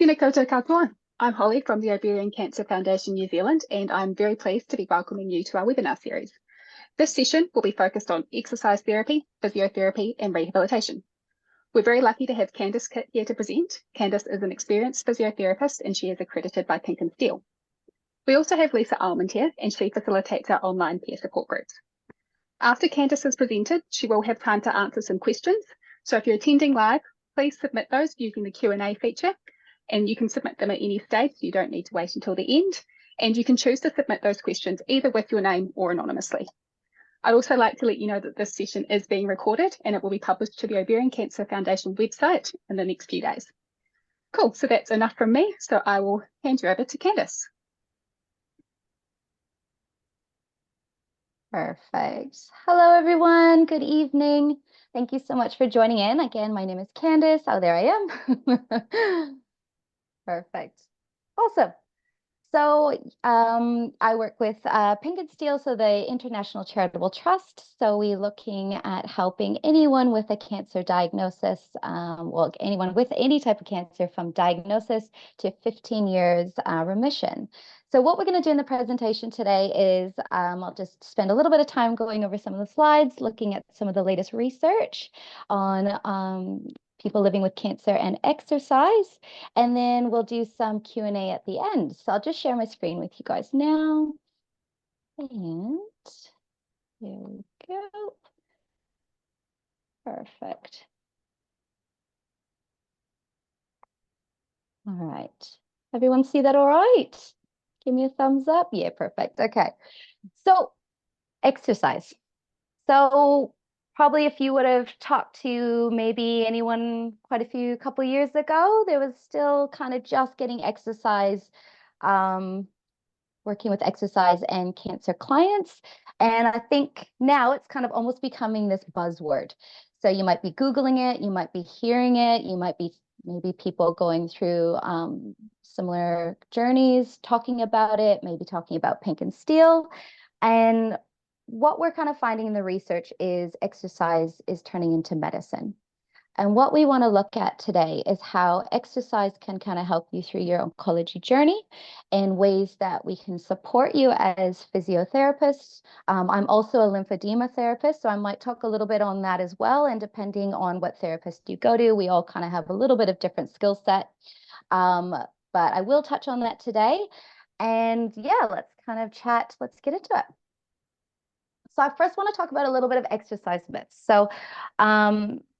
Tēnā koutou katoa. I'm Holly from the Ovarian Cancer Foundation New Zealand, and I'm very pleased to be welcoming you to our webinar series. This session will be focused on exercise therapy, physiotherapy, and rehabilitation. We're very lucky to have Candice Kitt here to present. Candice is an experienced physiotherapist, and she is accredited by Pink and Steel. We also have Lisa Almond here, and she facilitates our online peer support groups. After Candice has presented, she will have time to answer some questions. So if you're attending live, please submit those using the Q&A feature. And you can submit them at any stage. You don't need to wait until the end. And you can choose to submit those questions either with your name or anonymously. I'd also like to let you know that this session is being recorded and it will be published to the Ovarian Cancer Foundation website in the next few days. Cool, so that's enough from me. So I will hand you over to Candice. Perfect. Hello, everyone. Good evening. Thank you so much for joining in. Again, my name is Candice. Oh, there I am. Perfect. Awesome. So I work with Pink and Steel, so the International Charitable Trust. So we're looking at helping anyone with a cancer diagnosis, well, anyone with any type of cancer from diagnosis to 15 years remission. So what we're going to do in the presentation today is I'll just spend a little bit of time going over some of the slides, looking at some of the latest research on people living with cancer and exercise. And then we'll do some Q&A at the end. So I'll just share my screen with you guys now. And here we go. Perfect. All right. Everyone see that all right? Give me a thumbs up. Yeah, perfect. Okay. So exercise. So probably if you would have talked to maybe anyone quite a couple years ago, there was still kind of just getting exercise, working with exercise and cancer clients. And I think now it's kind of almost becoming this buzzword. So you might be Googling it, you might be hearing it, you might be maybe people going through similar journeys, talking about it, maybe talking about Pink and Steel. And what we're kind of finding in the research is exercise is turning into medicine. And what we want to look at today is how exercise can kind of help you through your oncology journey in ways that we can support you as physiotherapists. I'm also a lymphedema therapist, so I might talk a little bit on that as well. And depending on what therapist you go to, we all kind of have a little bit of different skill set. But I will touch on that today. And yeah, let's kind of chat. Let's get into it. So I first want to talk about a little bit of exercise myths. So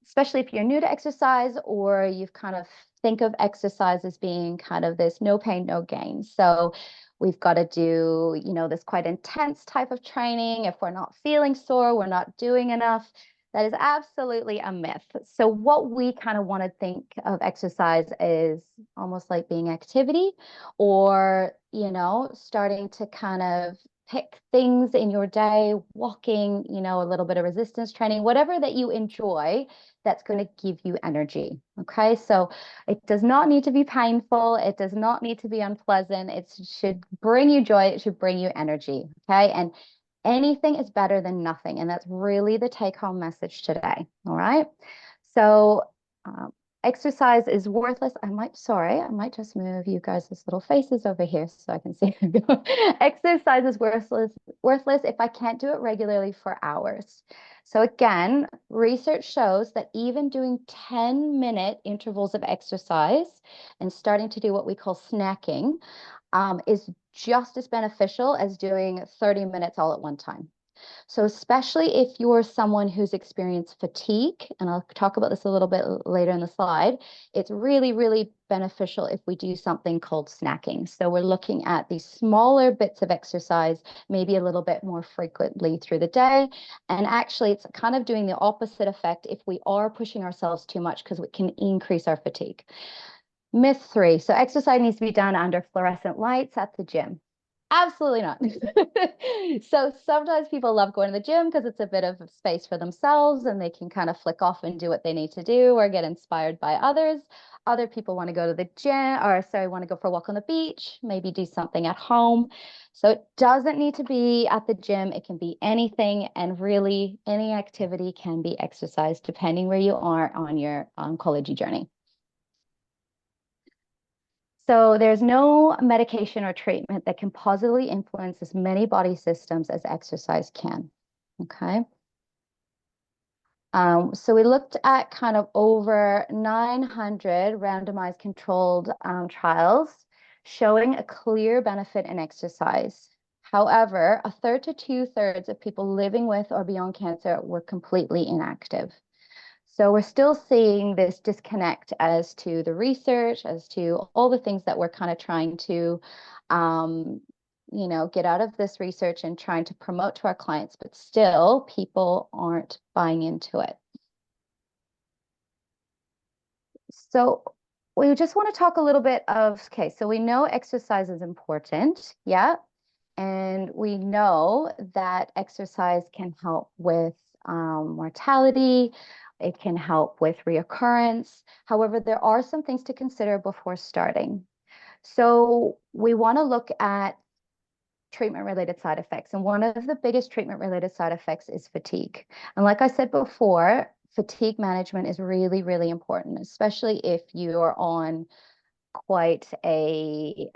especially if you're new to exercise or you've kind of think of exercise as being kind of this no pain, no gain. So we've got to do, this quite intense type of training. If we're not feeling sore, we're not doing enough. That is absolutely a myth. So what we kind of want to think of exercise is almost like being activity or, starting to kind of pick things in your day, walking, a little bit of resistance training, whatever that you enjoy, that's going to give you energy. Okay. So it does not need to be painful. It does not need to be unpleasant. It should bring you joy. It should bring you energy. Okay. And anything is better than nothing. And that's really the take home message today. All right. So, exercise is worthless. I might just move you guys' little faces over here so I can see. Exercise is worthless if I can't do it regularly for hours. So again, research shows that even doing 10-minute intervals of exercise and starting to do what we call snacking is just as beneficial as doing 30 minutes all at one time. So especially if you're someone who's experienced fatigue, and I'll talk about this a little bit later in the slide, it's really, really beneficial if we do something called snacking. So we're looking at these smaller bits of exercise, maybe a little bit more frequently through the day. And actually, it's kind of doing the opposite effect if we are pushing ourselves too much because it can increase our fatigue. Myth 3, so exercise needs to be done under fluorescent lights at the gym. Absolutely not. So sometimes people love going to the gym because it's a bit of space for themselves and they can kind of flick off and do what they need to do or get inspired by others. Other people want to go to the gym want to go for a walk on the beach, maybe do something at home. So it doesn't need to be at the gym. It can be anything, and really any activity can be exercise depending where you are on your oncology journey. So there's no medication or treatment that can positively influence as many body systems as exercise can. Okay. So we looked at kind of over 900 randomized controlled trials showing a clear benefit in exercise. However, a third to two-thirds of people living with or beyond cancer were completely inactive. So we're still seeing this disconnect as to the research, as to all the things that we're kind of trying to, um, get out of this research and trying to promote to our clients, but still people aren't buying into it. So we just want to talk a little bit of, okay, so we know exercise is important, yeah, and we know that exercise can help with mortality. It can help with reoccurrence. However, there are some things to consider before starting. So we want to look at treatment-related side effects. And one of the biggest treatment-related side effects is fatigue. And like I said before, fatigue management is really, really important, especially if you're on quite a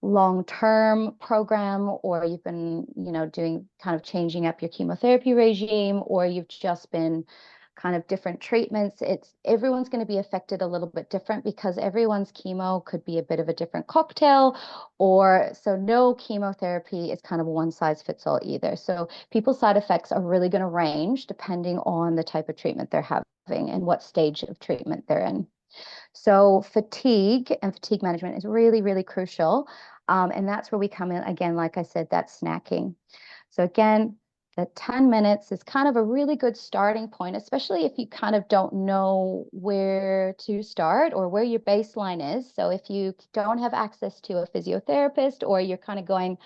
long-term program, or you've been, doing kind of changing up your chemotherapy regime, or you've just been kind of different treatments. Everyone's going to be affected a little bit different because everyone's chemo could be a bit of a different cocktail, or so no chemotherapy is kind of one size fits all either. So people's side effects are really going to range depending on the type of treatment they're having and what stage of treatment they're in. So fatigue and fatigue management is really, really crucial. And that's where we come in again, like I said, that's snacking. So again, the 10 minutes is kind of a really good starting point, especially if you kind of don't know where to start or where your baseline is. So if you don't have access to a physiotherapist, or you're kind of going,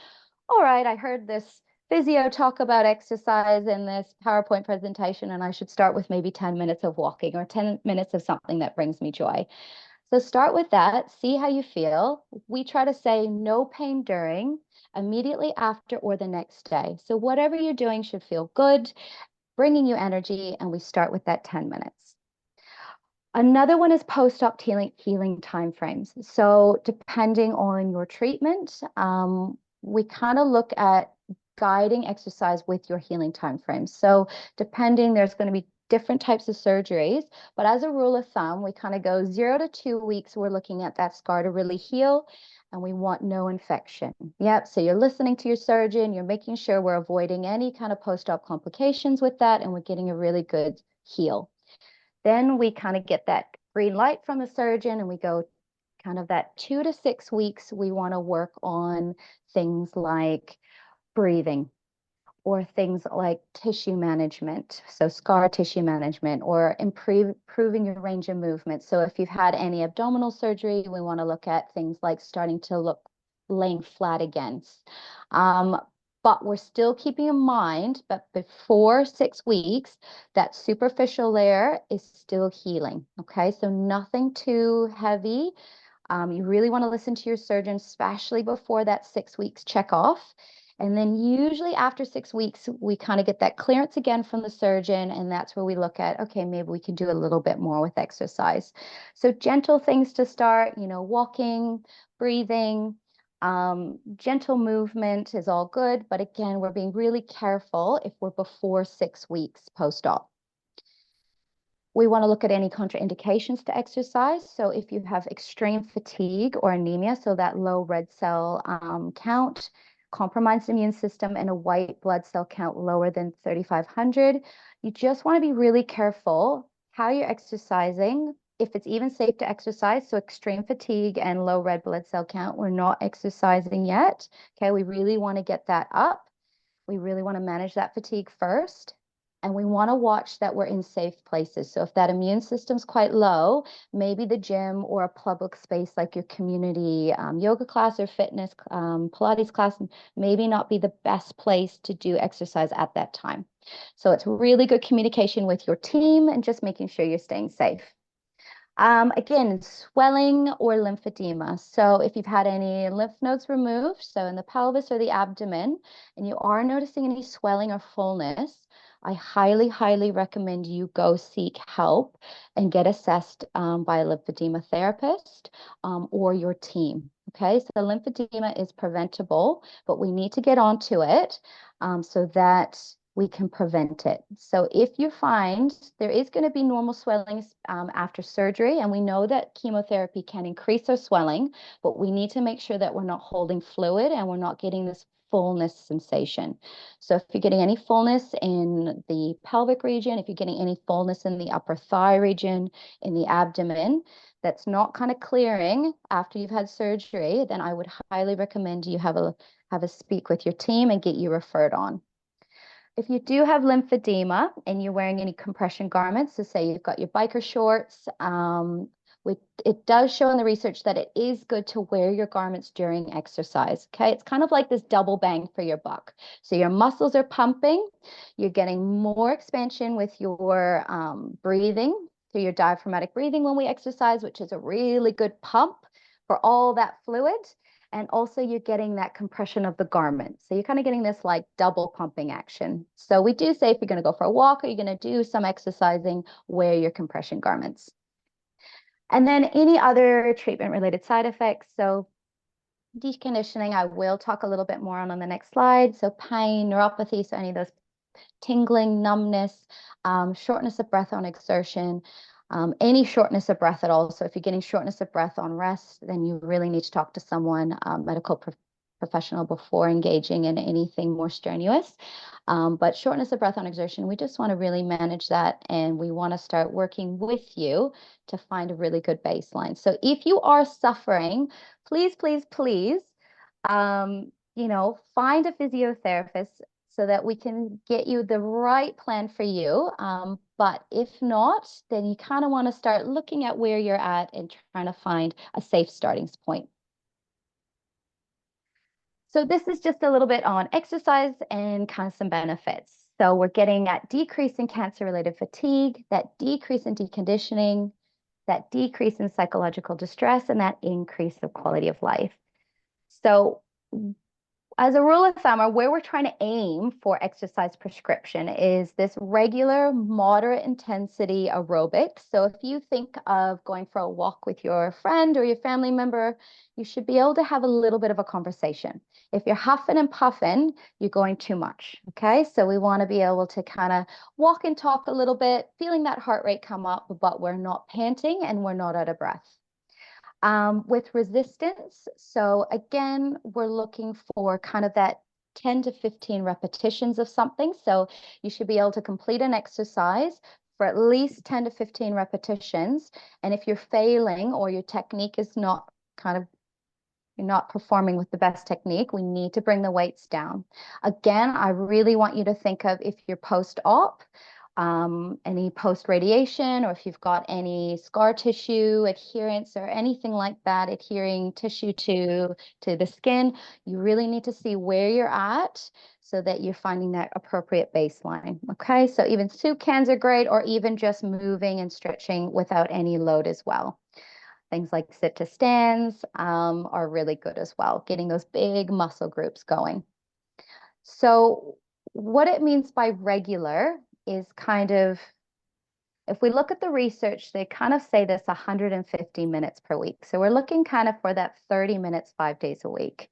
all right, I heard this physio talk about exercise in this PowerPoint presentation, and I should start with maybe 10 minutes of walking or 10 minutes of something that brings me joy. So start with that, see how you feel. We try to say no pain during, immediately after, or the next day. So whatever you're doing should feel good, bringing you energy, and we start with that 10 minutes. Another one is post-op healing timeframes. So depending on your treatment, we kind of look at guiding exercise with your healing timeframes. So depending, there's going to be different types of surgeries, but as a rule of thumb, we kind of go 0 to 2 weeks. We're looking at that scar to really heal, and we want no infection. Yep. So you're listening to your surgeon, you're making sure we're avoiding any kind of post-op complications with that, and we're getting a really good heal. Then we kind of get that green light from the surgeon, and we go kind of that 2 to 6 weeks. We want to work on things like breathing, or things like tissue management, so scar tissue management, or improving your range of movement. So if you've had any abdominal surgery, we want to look at things like starting to look laying flat again. But we're still keeping in mind that before 6 weeks, that superficial layer is still healing. Okay, so nothing too heavy. You really want to listen to your surgeon, especially before that 6 weeks check off. And then usually after 6 weeks, we kind of get that clearance again from the surgeon. And that's where we look at, okay, maybe we can do a little bit more with exercise. So gentle things to start, walking, breathing, gentle movement is all good. But again, we're being really careful if we're before 6 weeks post-op. We want to look at any contraindications to exercise. So if you have extreme fatigue or anemia, so that low red cell count, compromised immune system, and a white blood cell count lower than 3,500, you just want to be really careful how you're exercising. If it's even safe to exercise, so extreme fatigue and low red blood cell count, we're not exercising yet. Okay, we really want to get that up. We really want to manage that fatigue first. And we want to watch that we're in safe places. So if that immune system's quite low, maybe the gym or a public space like your community yoga class or fitness Pilates class maybe not be the best place to do exercise at that time. So it's really good communication with your team and just making sure you're staying safe. Again, swelling or lymphedema. So if you've had any lymph nodes removed, so in the pelvis or the abdomen, and you are noticing any swelling or fullness, I highly, highly recommend you go seek help and get assessed by a lymphedema therapist or your team. Okay, so lymphedema is preventable, but we need to get onto it so that we can prevent it. So if you find there is going to be normal swelling after surgery, and we know that chemotherapy can increase our swelling, but we need to make sure that we're not holding fluid and we're not getting this fullness sensation. So if you're getting any fullness in the pelvic region, if you're getting any fullness in the upper thigh region, in the abdomen, that's not kind of clearing after you've had surgery, then I would highly recommend you have a speak with your team and get you referred on. If you do have lymphedema and you're wearing any compression garments, so say you've got your biker shorts, it does show in the research that it is good to wear your garments during exercise. Okay, it's kind of like this double bang for your buck. So your muscles are pumping, you're getting more expansion with your breathing through your diaphragmatic breathing when we exercise, which is a really good pump for all that fluid. And also you're getting that compression of the garment. So you're kind of getting this like double pumping action. So we do say if you're going to go for a walk or you're going to do some exercising, wear your compression garments. And then any other treatment related side effects. So deconditioning, I will talk a little bit more on the next slide. So pain, neuropathy, so any of those tingling, numbness, shortness of breath on exertion, any shortness of breath at all. So if you're getting shortness of breath on rest, then you really need to talk to someone, medical professional, before engaging in anything more strenuous. But shortness of breath on exertion, we just want to really manage that, and we want to start working with you to find a really good baseline. So if you are suffering, please, please, please, find a physiotherapist so that we can get you the right plan for you. But if not, then you kind of want to start looking at where you're at and trying to find a safe starting point. So this is just a little bit on exercise and kind of some benefits. So we're getting that decrease in cancer-related fatigue, that decrease in deconditioning, that decrease in psychological distress, and that increase of quality of life. So as a rule of thumb, or where we're trying to aim for exercise prescription, is this regular moderate intensity aerobic. So if you think of going for a walk with your friend or your family member, you should be able to have a little bit of a conversation. If you're huffing and puffing, you're going too much. Okay, so we want to be able to kind of walk and talk a little bit, feeling that heart rate come up, but we're not panting and we're not out of breath. With resistance, so again, we're looking for kind of that 10 to 15 repetitions of something. So you should be able to complete an exercise for at least 10 to 15 repetitions. And if you're failing or your technique is not you're not performing with the best technique, we need to bring the weights down. Again, I really want you to think of if you're post-op, any post-radiation, or if you've got any scar tissue adherence or anything like that, adhering tissue to the skin, you really need to see where you're at so that you're finding that appropriate baseline. Okay, so even soup cans are great, or even just moving and stretching without any load as well. Things like sit to stands are really good as well, getting those big muscle groups going. So what it means by regular is kind of, if we look at the research, they kind of say this 150 minutes per week. So we're looking kind of for that 30 minutes, 5 days a week.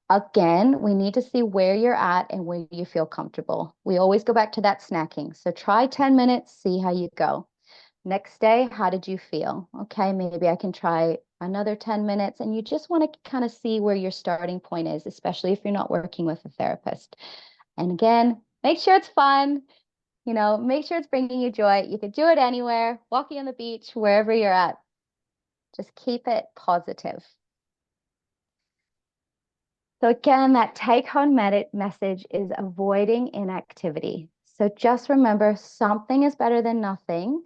Again, we need to see where you're at and where you feel comfortable. We always go back to that snacking. So try 10 minutes, see how you go. Next day, how did you feel? Okay, maybe I can try another 10 minutes. And you just want to kind of see where your starting point is, especially if you're not working with a therapist. And again, make sure it's fun. Make sure it's bringing you joy. You could do it anywhere, walking on the beach, wherever you're at. Just keep it positive. So again, that take-home message is avoiding inactivity. So just remember, something is better than nothing.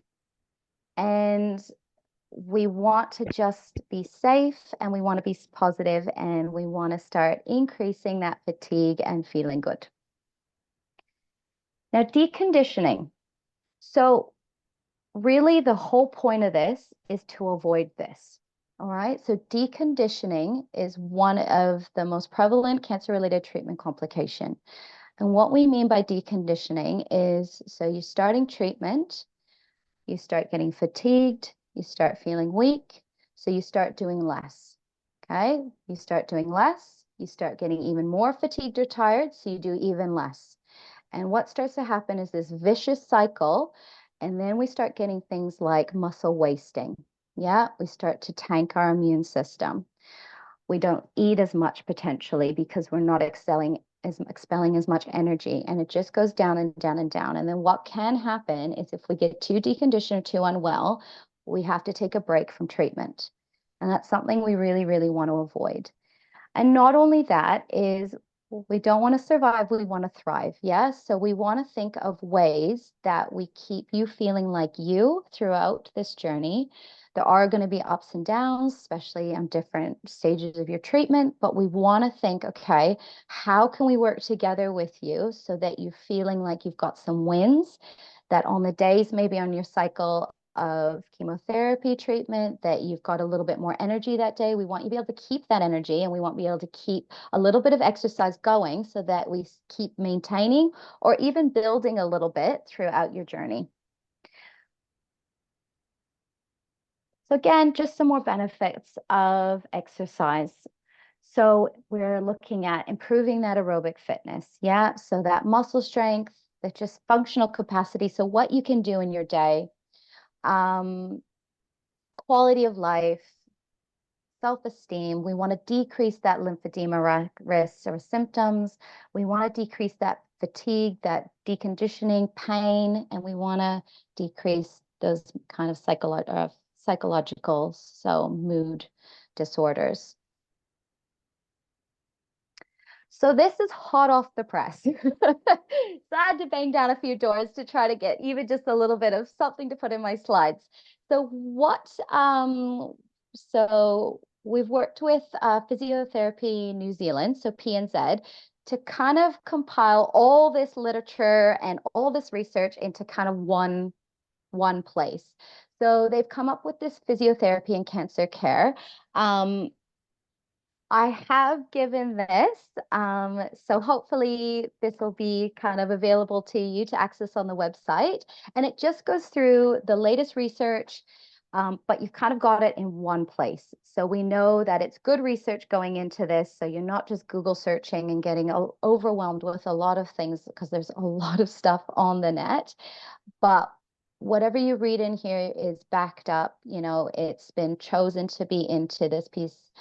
And we want to just be safe, and we want to be positive, and we want to start increasing that fatigue and feeling good. Now, deconditioning. So really the whole point of this is to avoid this. All right. So deconditioning is one of the most prevalent cancer-related treatment complication. And what we mean by deconditioning is, so you're starting treatment, you start getting fatigued, you start feeling weak, so you start doing less. Okay, you start doing less, you start getting even more fatigued or tired, so you do even less. And what starts to happen is this vicious cycle, and then we start getting things like muscle wasting. Yeah, we start to tank our immune system. We don't eat as much potentially because we're not expelling as much energy, and it just goes down and down and down. And then what can happen is if we get too deconditioned or too unwell, we have to take a break from treatment. And that's something we really, really want to avoid. And not only that is we don't want to survive, we want to thrive. Yes. So we want to think of ways that we keep you feeling like you throughout this journey. There are going to be ups and downs, especially on different stages of your treatment, but we want to think, okay, how can we work together with you so that you're feeling like you've got some wins, that on the days maybe on your cycle of chemotherapy treatment that you've got a little bit more energy that day. We want you to be able to keep that energy, and we want to be able to keep a little bit of exercise going so that we keep maintaining or even building a little bit throughout your journey. So again, just some more benefits of exercise. So we're looking at improving that aerobic fitness. Yeah. So that muscle strength, that just functional capacity. So what you can do in your day, quality of life, self-esteem. We want to decrease that lymphedema risks or symptoms. We want to decrease that fatigue, that deconditioning pain, and we want to decrease those kind of psychological, so mood disorders. So this is hot off the press. So I had to bang down a few doors to try to get even just a little bit of something to put in my slides. So we've worked with Physiotherapy New Zealand, so PNZ, to kind of compile all this literature and all this research into kind of one place. So they've come up with this physiotherapy in cancer care. I have given this, so hopefully this will be kind of available to you to access on the website. And it just goes through the latest research, but you've kind of got it in one place. So we know that it's good research going into this. So you're not just Google searching and getting overwhelmed with a lot of things because there's a lot of stuff on the net. But whatever you read in here is backed up. You know, it's been chosen to be into this piece,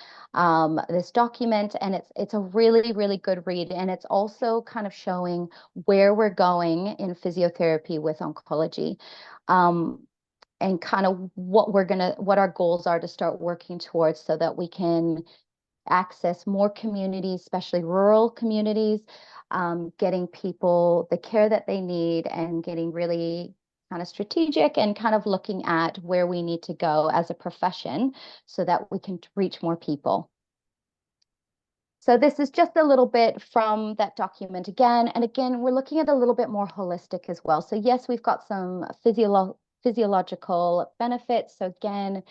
this document, and it's a really, really good read. And it's also kind of showing where we're going in physiotherapy with oncology. And kind of what our goals are to start working towards so that we can access more communities, especially rural communities, getting people the care that they need and getting really kind of strategic and kind of looking at where we need to go as a profession so that we can reach more people. So this is just a little bit from that document again. And again, we're looking at a little bit more holistic as well. So yes, we've got some physiological benefits. So again,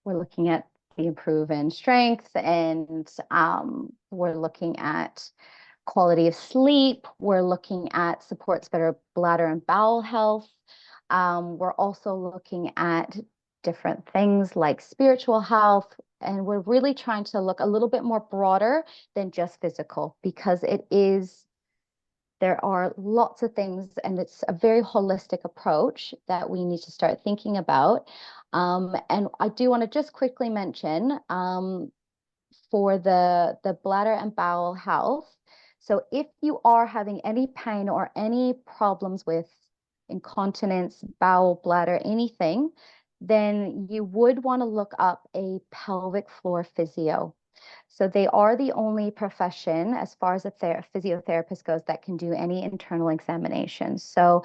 we're looking at the improve in strength, and we're looking at quality of sleep. We're looking at supports better bladder and bowel health. We're also looking at different things like spiritual health. And we're really trying to look a little bit more broader than just physical, because there are lots of things, and it's a very holistic approach that we need to start thinking about. And I do want to just quickly mention for the bladder and bowel health. So if you are having any pain or any problems with incontinence, bowel, bladder, anything, then you would want to look up a pelvic floor physio. So they are the only profession, as far as a physiotherapist goes, that can do any internal examinations. So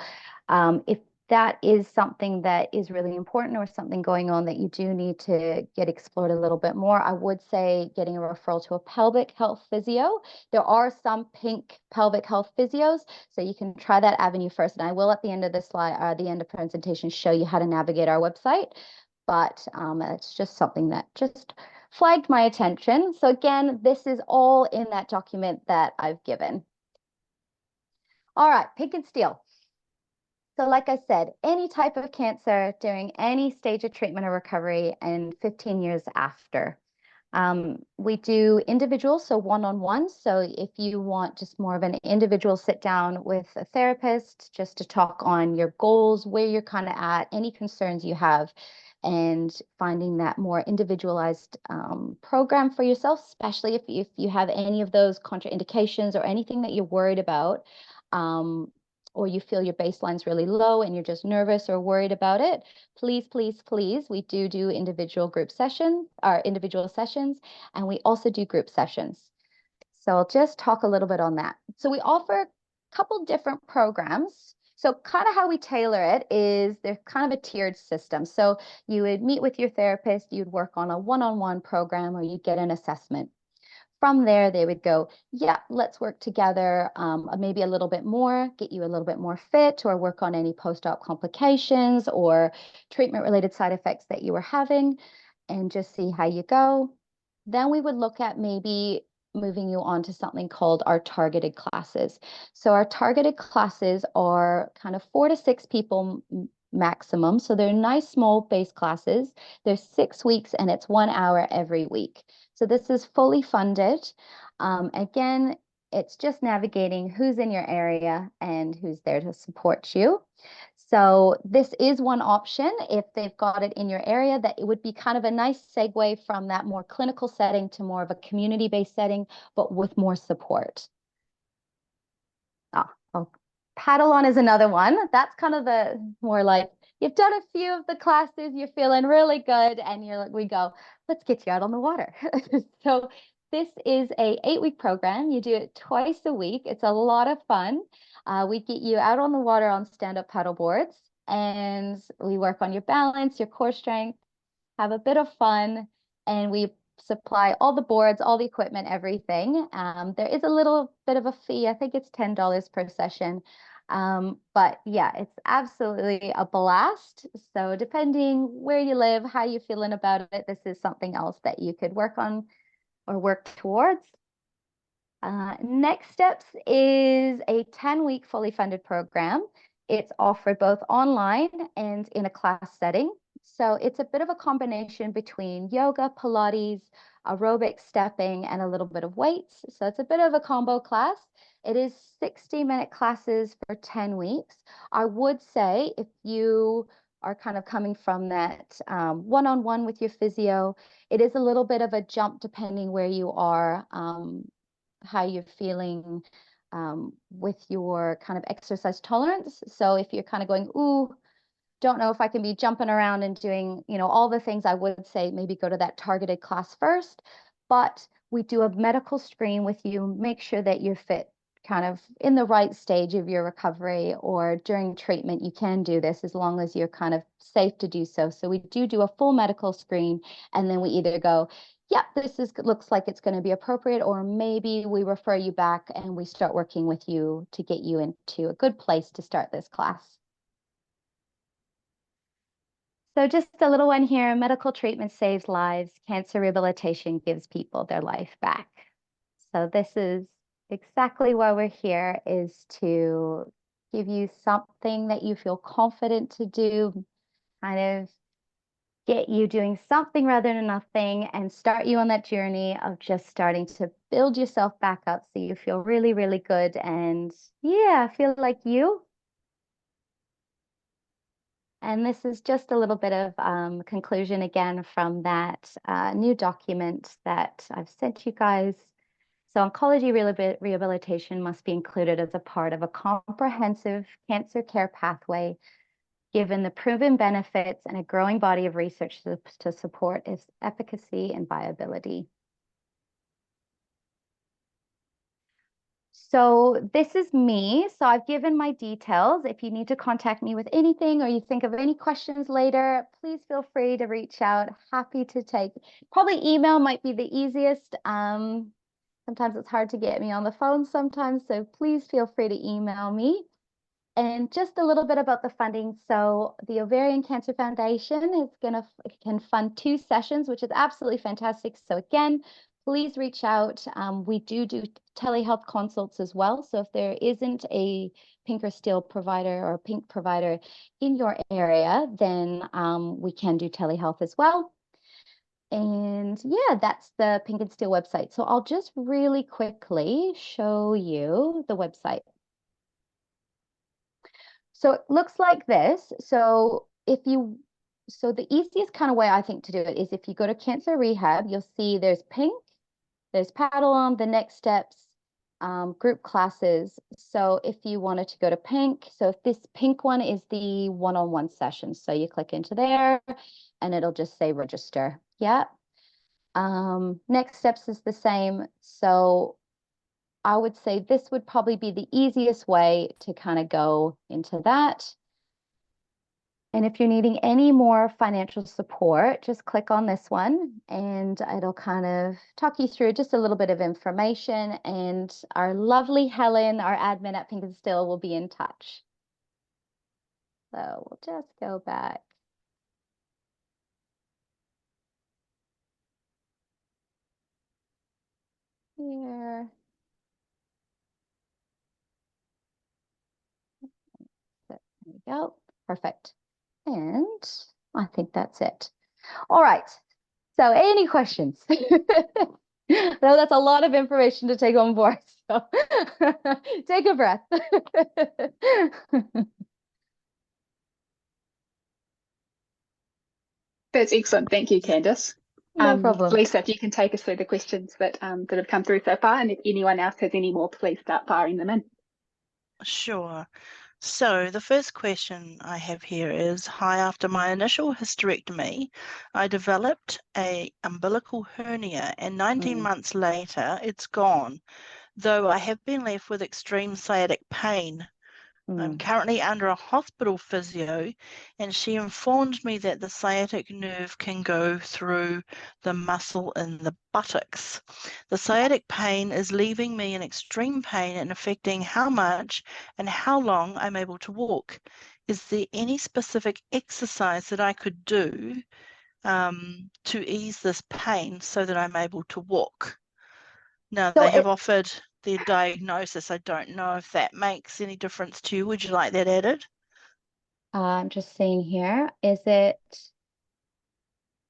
if that is something that is really important or something going on that you do need to get explored a little bit more, I would say getting a referral to a pelvic health physio. There are some pink pelvic health physios, so you can try that avenue first. And I will at the end of this slide, the end of presentation, show you how to navigate our website. But it's just something that just flagged my attention. So again, this is all in that document that I've given. All right, pick and steal. So like I said, any type of cancer during any stage of treatment or recovery and 15 years after. We do individual, so one-on-one. So if you want just more of an individual sit down with a therapist, just to talk on your goals, where you're kind of at, any concerns you have, and finding that more individualized program for yourself, especially if you have any of those contraindications or anything that you're worried about, um, or you feel your baseline's really low and you're just nervous or worried about it, please, please, please, we do individual group sessions, or individual sessions, and we also do group sessions. So I'll just talk a little bit on that. So we offer a couple different programs. So kind of how we tailor it is there's kind of a tiered system. So you would meet with your therapist, you'd work on a one-on-one program, or you get an assessment. From there, they would go, yeah, let's work together, maybe a little bit more, get you a little bit more fit, or work on any post-op complications or treatment-related side effects that you were having, and just see how you go. Then we would look at maybe moving you on to something called our targeted classes. So our targeted classes are kind of 4 to 6 people maximum. So they're nice small base classes. They're 6 weeks and it's 1 hour every week. So this is fully funded. Again, it's just navigating who's in your area and who's there to support you. So this is one option if they've got it in your area, that it would be kind of a nice segue from that more clinical setting to more of a community-based setting, but with more support. Oh, paddle on is another one. That's kind of the more like you've done a few of the classes, you're feeling really good, and you're like, we go, let's get you out on the water. So this is a 8-week program. You do it twice a week. It's a lot of fun. We get you out on the water on stand-up paddle boards, and we work on your balance, your core strength, have a bit of fun, and we supply all the boards, all the equipment, everything. There is a little bit of a fee. I think it's $10 per session. But yeah, it's absolutely a blast. So depending where you live, how you're feeling about it, this is something else that you could work on or work towards. Next steps is a 10-week fully funded program. It's offered both online and in a class setting. So it's a bit of a combination between yoga, Pilates, aerobic stepping, and a little bit of weights. So it's a bit of a combo class. It is 60-minute classes for 10 weeks. I would say if you are kind of coming from that one-on-one with your physio, it is a little bit of a jump depending where you are, how you're feeling with your kind of exercise tolerance. So if you're kind of going, ooh, don't know if I can be jumping around and doing, all the things, I would say maybe go to that targeted class first. But we do a medical screen with you, make sure that you're fit, kind of in the right stage of your recovery, or during treatment, you can do this as long as you're kind of safe to do so. So we do a full medical screen, and then we either go, yep, looks like it's going to be appropriate, or maybe we refer you back and we start working with you to get you into a good place to start this class. So just a little one here, medical treatment saves lives, cancer rehabilitation gives people their life back. So this is exactly why we're here, is to give you something that you feel confident to do, kind of get you doing something rather than nothing, and start you on that journey of just starting to build yourself back up so you feel really, really good and yeah, feel like you. And this is just a little bit of conclusion again from that new document that I've sent you guys. So oncology rehabilitation must be included as a part of a comprehensive cancer care pathway, given the proven benefits and a growing body of research to support its efficacy and viability. So this is me. So I've given my details. If you need to contact me with anything, or you think of any questions later, please feel free to reach out. Happy to take, probably email might be the easiest. Sometimes it's hard to get me on the phone sometimes, so please feel free to email me. And just a little bit about the funding. So the Ovarian Cancer Foundation can fund 2 sessions, which is absolutely fantastic. So again, please reach out. We do telehealth consults as well. So if there isn't a pink or steel provider or a pink provider in your area, then we can do telehealth as well. And yeah, that's the Pink and Steel website. So I'll just really quickly show you the website. So it looks like this. So the easiest kind of way I think to do it is if you go to Cancer Rehab, you'll see there's Pink, there's Paddle On, the next steps, group classes. So if you wanted to go to Pink, so if this pink one is the one-on-one session, so you click into there and it'll just say register. Yeah. Next steps is the same. So I would say this would probably be the easiest way to kind of go into that. And if you're needing any more financial support, just click on this one and it'll kind of talk you through just a little bit of information. And our lovely Helen, our admin at Pink and Steel, will be in touch. So we'll just go back. Here. There we go. Perfect. And I think that's it. All right. So any questions? No, that's a lot of information to take on board. So take a breath. That's excellent. Thank you, Candice. No problem. Lisa, if you can take us through the questions that have come through so far, and if anyone else has any more, please start firing them in. Sure. So the first question I have here is, hi, after my initial hysterectomy, I developed an umbilical hernia and 19 months later, it's gone, though I have been left with extreme sciatic pain. I'm currently under a hospital physio, and she informed me that the sciatic nerve can go through the muscle in the buttocks. The sciatic pain is leaving me in extreme pain and affecting how much and how long I'm able to walk. Is there any specific exercise that I could do to ease this pain so that I'm able to walk? Now, they have offered their diagnosis. I don't know if that makes any difference to you. Would you like that added? I'm just seeing here. Is it?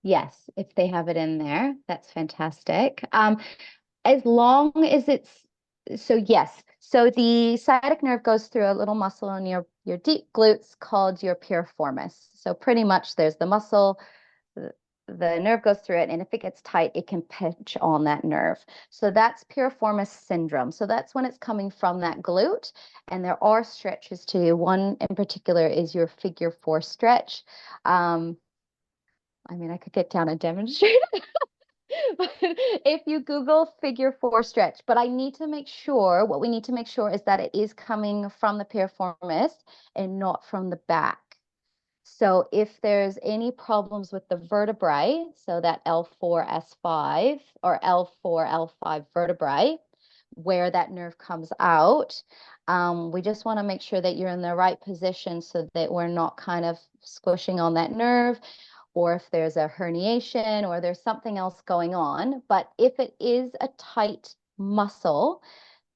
Yes, if they have it in there, that's fantastic. As long as yes. So the sciatic nerve goes through a little muscle on your deep glutes called your piriformis. So pretty much there's the muscle, the nerve goes through it, and if it gets tight, it can pinch on that nerve. So that's piriformis syndrome. So that's when it's coming from that glute, and there are stretches to do. One in particular is your figure 4 stretch. I mean, I could get down and demonstrate it. But if you Google figure 4 stretch, but I need to make sure, what we need to make sure is that it is coming from the piriformis and not from the back. So if there's any problems with the vertebrae, so that L4-S5 or L4-L5 vertebrae, where that nerve comes out, we just want to make sure that you're in the right position so that we're not kind of squishing on that nerve, or if there's a herniation or there's something else going on. But if it is a tight muscle,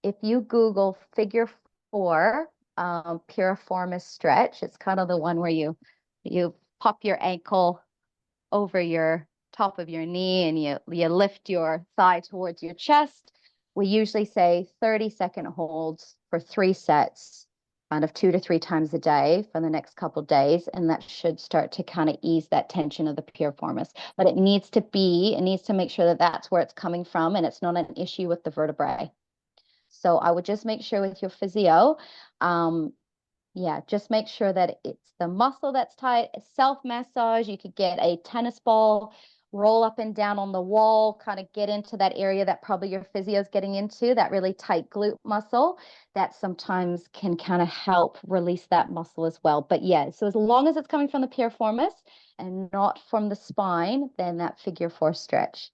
if you Google figure 4 piriformis stretch, it's kind of the one where you pop your ankle over your top of your knee and you lift your thigh towards your chest. We usually say 30-second holds for 3 sets, kind of 2 to 3 times a day for the next couple of days, and that should start to kind of ease that tension of the piriformis. But it needs to make sure that that's where it's coming from and it's not an issue with the vertebrae. So I would just make sure with your physio, just make sure that it's the muscle that's tight. Self-massage, you could get a tennis ball, roll up and down on the wall, kind of get into that area that probably your physio is getting into, that really tight glute muscle. That sometimes can kind of help release that muscle as well. But yeah, so as long as it's coming from the piriformis and not from the spine, then that figure 4 stretch.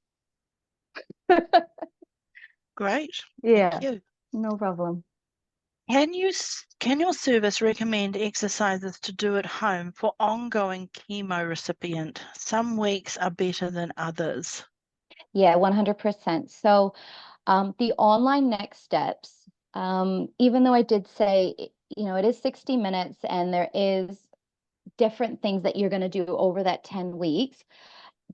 Great. Yeah. Thank you. No problem. Can your service recommend exercises to do at home for ongoing chemo recipient? Some weeks are better than others. Yeah, 100%. So the online next steps, even though I did say, it is 60 minutes and there is different things that you're going to do over that 10 weeks.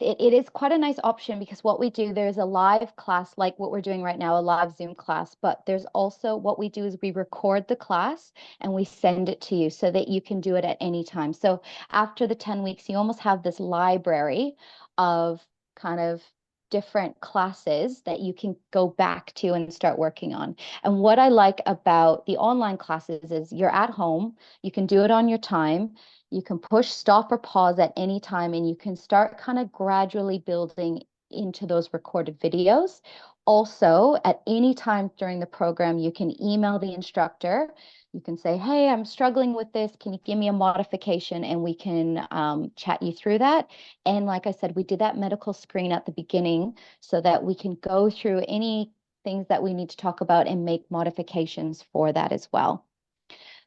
It is quite a nice option because what we do, there's a live class like what we're doing right now, a live Zoom class, but there's also what we do is we record the class and we send it to you so that you can do it at any time. So after the 10 weeks, you almost have this library of kind of different classes that you can go back to and start working on. And what I like about the online classes is you're at home, you can do it on your time. You can push stop or pause at any time, and you can start kind of gradually building into those recorded videos. Also, at any time during the program, you can email the instructor. You can say, hey, I'm struggling with this. Can you give me a modification? And we can chat you through that. And like I said, we did that medical screen at the beginning so that we can go through any things that we need to talk about and make modifications for that as well.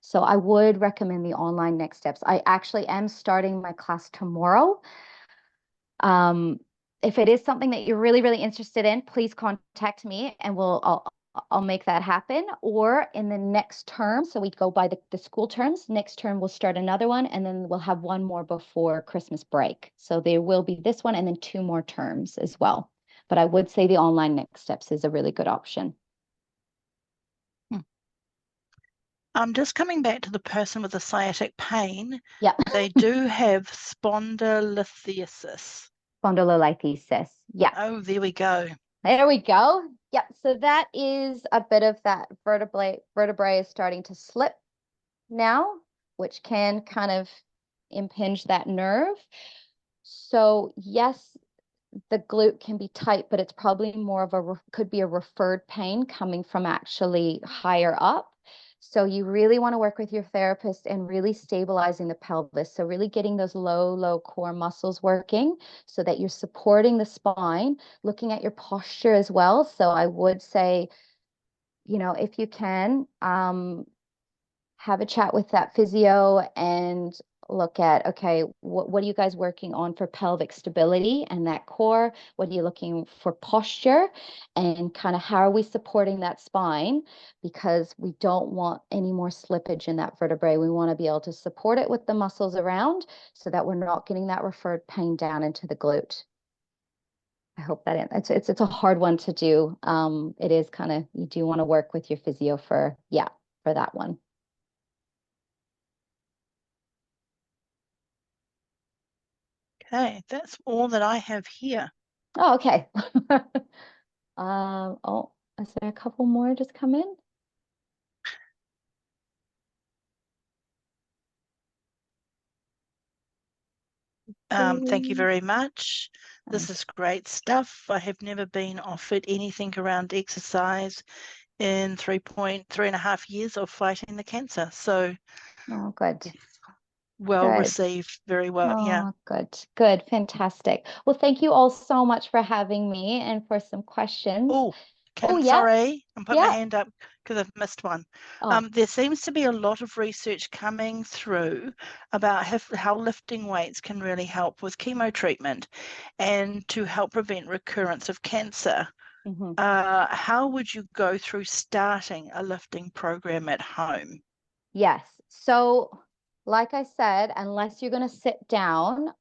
So I would recommend the online next steps. I actually am starting my class tomorrow. If it is something that you're really, really interested in, please contact me and I'll make that happen. Or in the next term, so we go by the school terms, next term we'll start another one and then we'll have one more before Christmas break. So there will be this one and then 2 more terms as well. But I would say the online next steps is a really good option. I'm just coming back to the person with the sciatic pain. Yeah. They do have spondylolisthesis. Spondylolisthesis. Yeah. Oh, there we go. There we go. Yep. So that is a bit of that vertebrae is starting to slip now, which can kind of impinge that nerve. So yes, the glute can be tight, but it's probably more of could be a referred pain coming from actually higher up. So you really want to work with your therapist and really stabilizing the pelvis. So really getting those low core muscles working so that you're supporting the spine, looking at your posture as well. So I would say, if you can, have a chat with that physio and look at, okay, what are you guys working on for pelvic stability and that core? What are you looking for posture? And kind of how are we supporting that spine? Because we don't want any more slippage in that vertebrae. We want to be able to support it with the muscles around so that we're not getting that referred pain down into the glute. I hope that it's a hard one to do. It is kind of, you do want to work with your physio for that one. Okay, that's all that I have here. Oh, okay. Oh, is there a couple more just come in? Thank you very much. This Oh, is great stuff. I have never been offered anything around exercise in 3.5 years of fighting the cancer. So oh, good. well Good. received, very well. Yeah. Oh, good. Fantastic. Well, thank you all so much for having me and for some questions. Oh, Oh, yeah. sorry, I'm putting my Yeah. hand up because I've missed one. Oh, There seems to be a lot of research coming through about how lifting weights can really help with chemo treatment and to help prevent recurrence of cancer. mhm. How would you go through starting a lifting program at home? Yes. So, like I said, unless you're going to sit down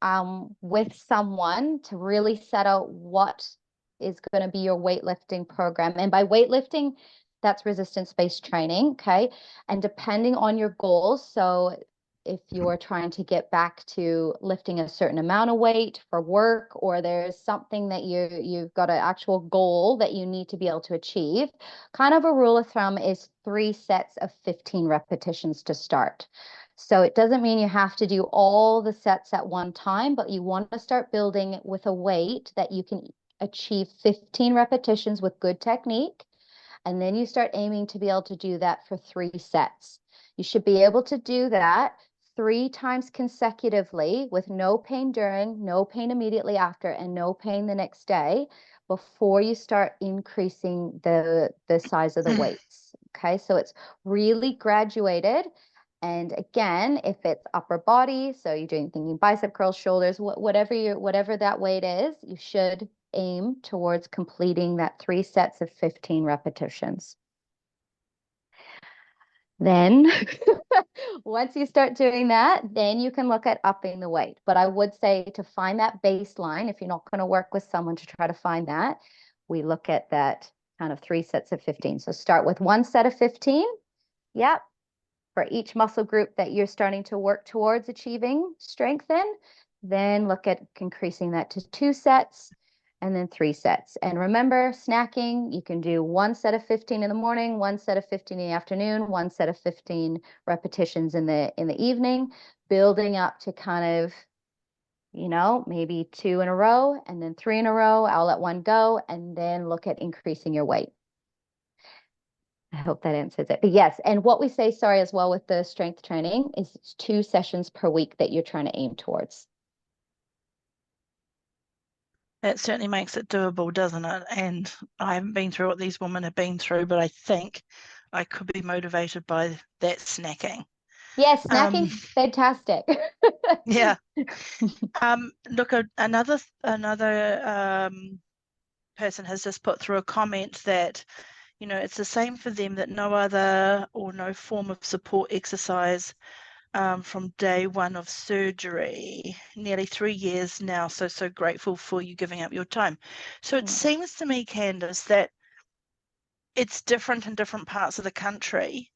with someone to really set out what is going to be your weightlifting program. And by weightlifting, that's resistance-based training, okay? And depending on your goals, so if you're trying to get back to lifting a certain amount of weight for work, or there's something that you've got an actual goal that you need to be able to achieve, kind of a rule of thumb is 3 sets of 15 repetitions to start. So it doesn't mean you have to do all the sets at one time, but you want to start building with a weight that you can achieve 15 repetitions with good technique. And then you start aiming to be able to do that for 3 sets. You should be able to do that 3 times consecutively with no pain during, no pain immediately after, and no pain the next day before you start increasing the size of the weights. Okay, so it's really graduated. And again, if it's upper body, so you're thinking bicep curls, shoulders, whatever that weight is, you should aim towards completing that 3 sets of 15 repetitions. Then once you start doing that, then you can look at upping the weight. But I would say to find that baseline, if you're not going to work with someone to try to find that, we look at that kind of 3 sets of 15. So start with 1 set of 15. Yep. For each muscle group that you're starting to work towards achieving strength in, then look at increasing that to 2 sets and then 3 sets. And remember, snacking, you can do 1 set of 15 in the morning, 1 set of 15 in the afternoon, 1 set of 15 repetitions in the evening, building up to kind of, you know, maybe 2 in a row and then 3 in a row, all at one go, and then look at increasing your weight. I hope that answers it. But yes, and what we say, sorry, as well with the strength training is it's 2 sessions per week that you're trying to aim towards. That certainly makes it doable, doesn't it? And I haven't been through what these women have been through, but I think I could be motivated by that snacking. Yes, snacking, fantastic. Yeah. Look, another person has just put through a comment that, you know, it's the same for them, that no other or no form of support exercise from day one of surgery, nearly 3 years now. So grateful for you giving up your time. So it seems to me, Candice, that it's different in different parts of the country,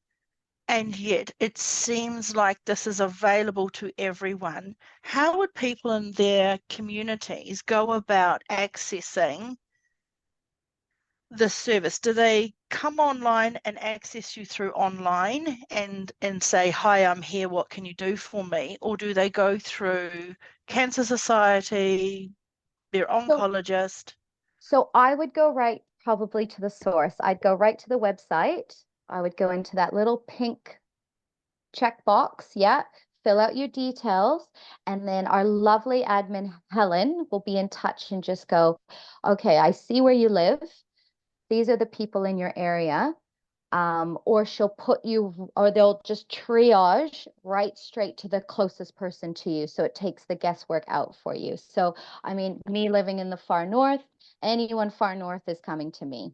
and yet it seems like this is available to everyone. How would people in their communities go about accessing the service? Do they come online and access you through online and say, hi, I'm here, what can you do for me? Or do they go through Cancer Society, their oncologist? So I would go right probably to the source. I'd go right to the website. I would go into that little pink checkbox. Yeah. Fill out your details. And then our lovely admin, Helen, will be in touch and just go, okay, I see where you live. These are the people in your area. Or she'll put you, or they'll just triage right straight to the closest person to you. So it takes the guesswork out for you. So, I mean, me living in the far north, anyone far north is coming to me.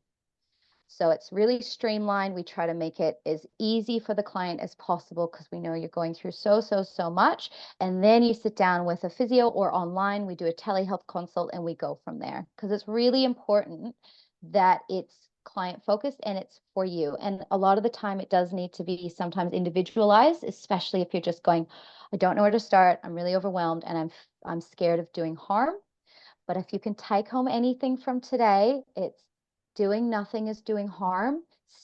So it's really streamlined. We try to make it as easy for the client as possible because we know you're going through so much. And then you sit down with a physio or online, we do a telehealth consult and we go from there because it's really important that it's client focused and it's for you. And a lot of the time it does need to be sometimes individualized, especially if you're just going, I don't know where to start. I'm really overwhelmed and I'm scared of doing harm. But if you can take home anything from today, it's doing nothing is doing harm.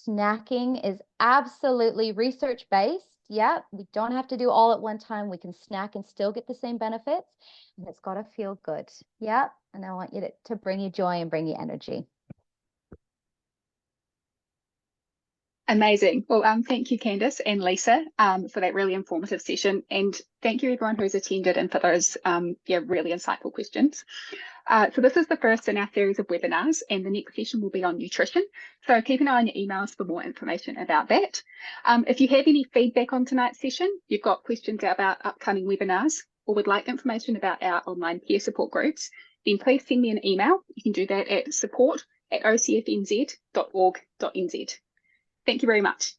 Snacking is absolutely research-based. Yeah, we don't have to do all at one time. We can snack and still get the same benefits. And it's got to feel good. Yeah, and I want you to bring you joy and bring you energy. Amazing. Well, thank you, Candice and Lisa, for that really informative session. And thank you, everyone who's attended and for those really insightful questions. So this is the first in our series of webinars, and the next session will be on nutrition. So keep an eye on your emails for more information about that. If you have any feedback on tonight's session, you've got questions about upcoming webinars, or would like information about our online peer support groups, then please send me an email. You can do that at support@ocfnz.org.nz. Thank you very much.